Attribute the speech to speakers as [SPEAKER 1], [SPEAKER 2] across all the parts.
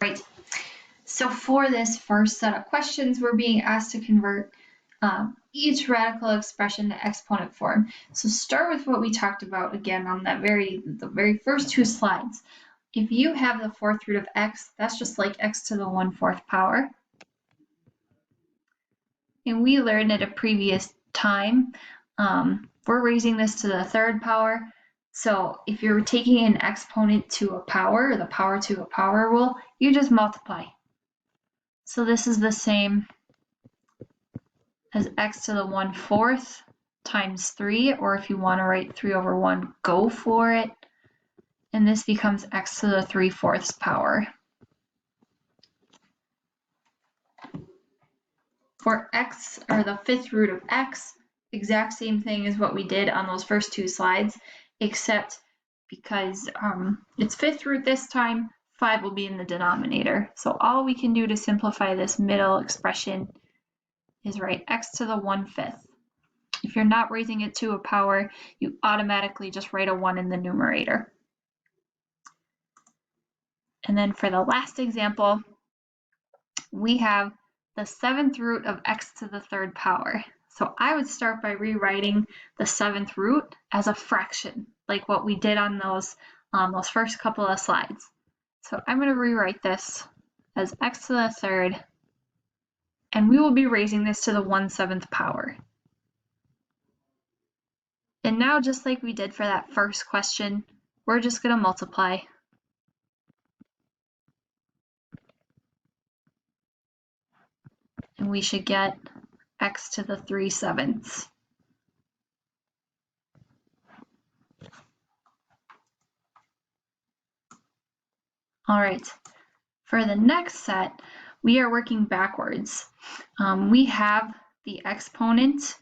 [SPEAKER 1] Right. So for this first set of questions, we're being asked to convert each radical expression to exponent form. So start with what we talked about again on the very first two slides. If you have the fourth root of x, that's just like x to the 1/4 power. And we learned at a previous time, we're raising this to the third power. So if you're taking an exponent to a power, or the power to a power rule, you just multiply. So this is the same as x to the 1/4 times 3, or if you want to write 3/1, go for it. And this becomes x to the 3/4 power. For x, or the fifth root of x, exact same thing as what we did on those first two slides, except because it's fifth root this time, 5 will be in the denominator. So all we can do to simplify this middle expression is write x to the 1/5. If you're not raising it to a power, you automatically just write a 1 in the numerator. And then for the last example, we have the seventh root of x to the third power. So I would start by rewriting the seventh root as a fraction, like what we did on those first couple of slides. So I'm going to rewrite this as x to the third, and we will be raising this to the 1/7 power. And now, just like we did for that first question, we're just going to multiply. And we should get x to the 3/7. All right, for the next set, we are working backwards. We have the exponent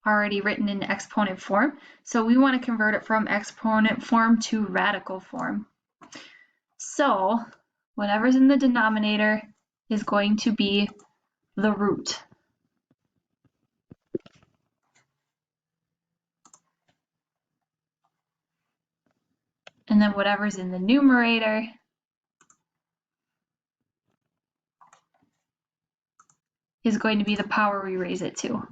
[SPEAKER 1] already written in exponent form, so we want to convert it from exponent form to radical form. So whatever's in the denominator is going to be the root. And then whatever's in the numerator is going to be the power we raise it to.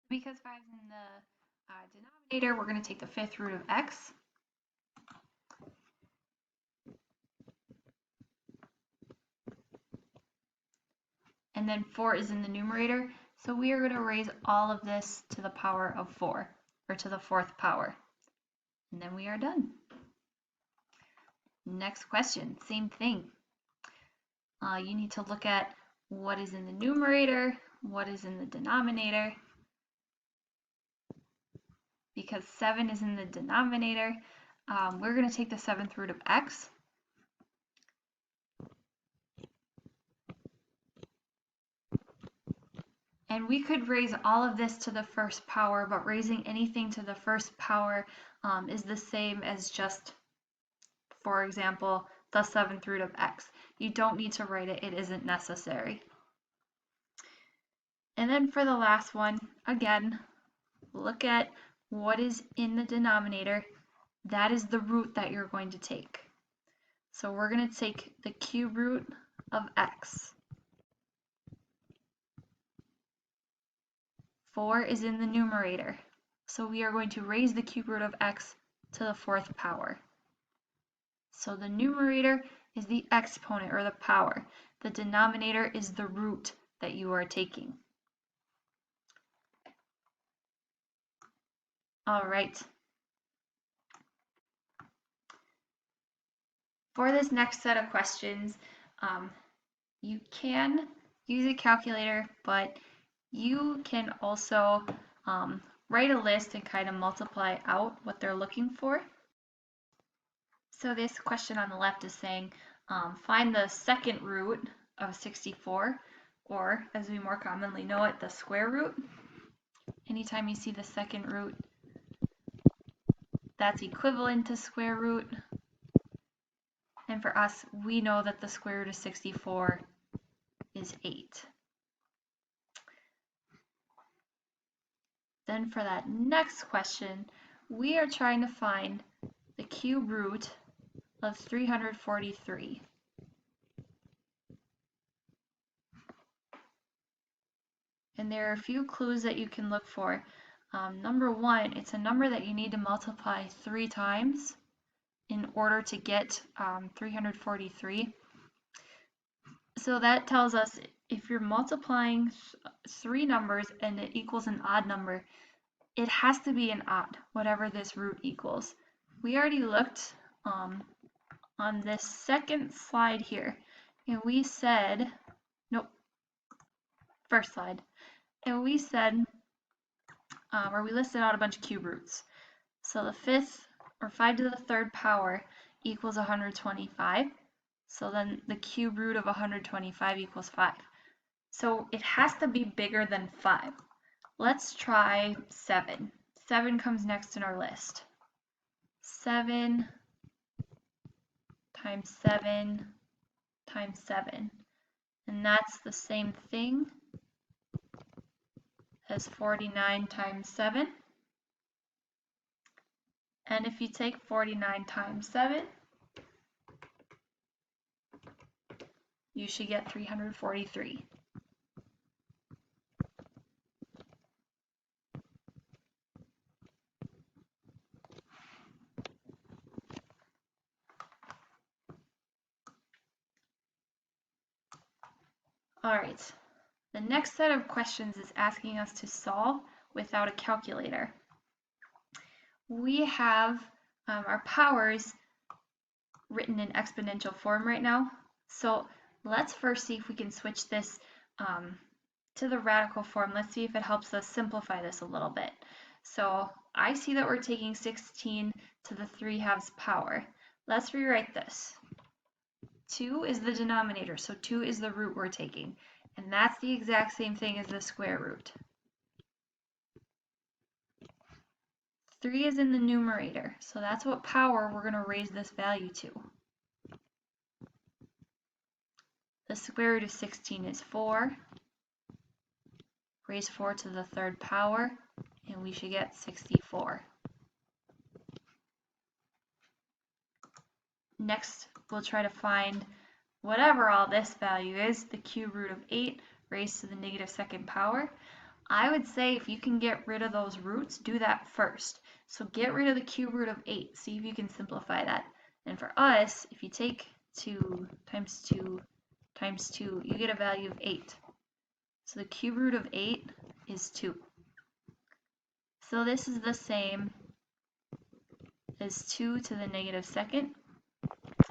[SPEAKER 1] Because 5 is in the denominator, we're going to take the fifth root of x. And then 4 is in the numerator, so we are going to raise all of this to the power of 4, or to the fourth power. And then we are done. Next question, same thing. You need to look at what is in the numerator, what is in the denominator. Because 7 is in the denominator, we're going to take the seventh root of x. And we could raise all of this to the first power, but raising anything to the first power is the same as just, for example, the seventh root of x. You don't need to write it, it isn't necessary. And then for the last one, again, look at what is in the denominator. That is the root that you're going to take. So we're going to take the cube root of x. 4 is in the numerator, so we are going to raise the cube root of x to the fourth power. So the numerator is the exponent, or the power. The denominator is the root that you are taking. All right. For this next set of questions, you can use a calculator, but you can also write a list and kind of multiply out what they're looking for. So this question on the left is saying, find the second root of 64, or as we more commonly know it, the square root. Anytime you see the second root, that's equivalent to square root. And for us, we know that the square root of 64 is 8. Then for that next question, we are trying to find the cube root of 343. And there are a few clues that you can look for. Number one, it's a number that you need to multiply 3 times in order to get 343. So that tells us if you're multiplying 3 numbers and it equals an odd number, it has to be an odd, whatever this root equals. We already looked on this second slide here, and we said, nope, first slide, and we said, or we listed out a bunch of cube roots. So the 5th, or 5 to the 3rd power equals 125. So then the cube root of 125 equals 5. So it has to be bigger than 5. Let's try 7. 7 comes next in our list. 7 times 7 times 7. And that's the same thing as 49 times 7. And if you take 49 times 7, you should get 343. All right, the next set of questions is asking us to solve without a calculator. We have our powers written in exponential form right now. So let's first see if we can switch this to the radical form. Let's see if it helps us simplify this a little bit. So I see that we're taking 16 to the 3/2 power. Let's rewrite this. 2 is the denominator, so 2 is the root we're taking. And that's the exact same thing as the square root. 3 is in the numerator, so that's what power we're going to raise this value to. The square root of 16 is 4. Raise 4 to the 3rd power, and we should get 64. Next, we'll try to find whatever all this value is, the cube root of 8 raised to the -2nd power. I would say if you can get rid of those roots, do that first. So get rid of the cube root of 8. See if you can simplify that. And for us, if you take 2 times 2 times 2, you get a value of 8. So the cube root of 8 is 2. So this is the same as 2 to the -2nd.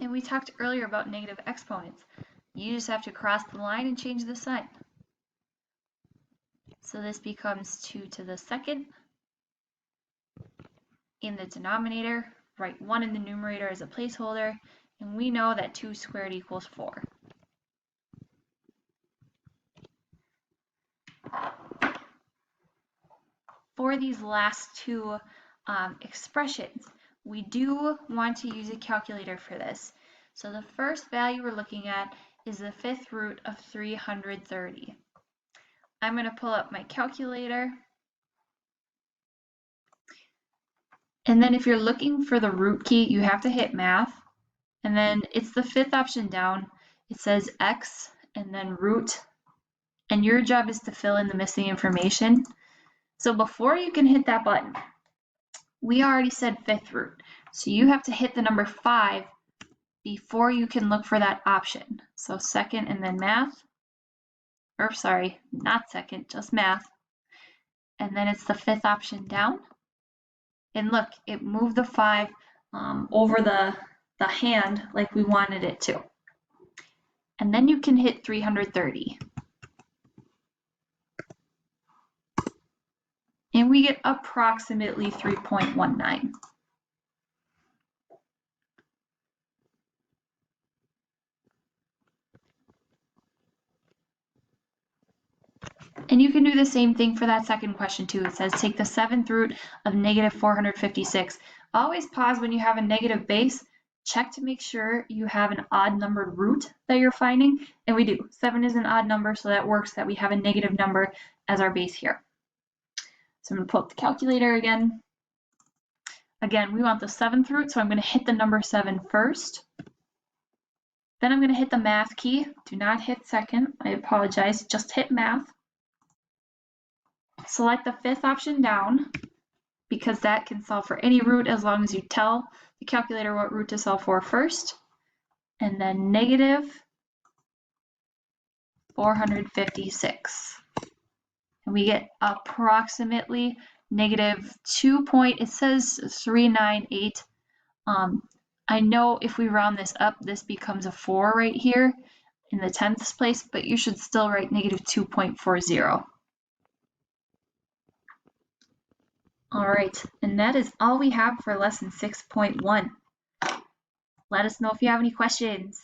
[SPEAKER 1] And we talked earlier about negative exponents. You just have to cross the line and change the sign. So this becomes 2 to the 2nd. In the denominator, write 1 in the numerator as a placeholder, and we know that 2 squared equals 4. For these last two expressions, we do want to use a calculator for this. So the first value we're looking at is the 5th root of 330. I'm going to pull up my calculator. And then if you're looking for the root key, you have to hit math. And then it's the 5th option down. It says X and then root. And your job is to fill in the missing information. So before you can hit that button, we already said 5th root. So you have to hit the number 5 before you can look for that option. So 2nd and then math. Or sorry, not 2nd, just math. And then it's the 5th option down. And look, it moved the 5 over the hand like we wanted it to. And then you can hit 330. And we get approximately 3.19. And you can do the same thing for that second question too. It says take the 7th root of negative 456. Always pause when you have a negative base. Check to make sure you have an odd numbered root that you're finding. And we do. 7 is an odd number, so that works that we have a negative number as our base here. So I'm going to pull up the calculator again. Again, we want the 7th root, so I'm going to hit the number 7 first. Then I'm going to hit the math key. Do not hit second. I apologize. Just hit math. Select the 5th option down, because that can solve for any root as long as you tell the calculator what root to solve for first. And then negative 456. And we get approximately negative 2 point, it says 398. I know if we round this up, this becomes a 4 right here in the 10th place, but you should still write negative 2.40. All right, and that is all we have for lesson 6.1. Let us know if you have any questions.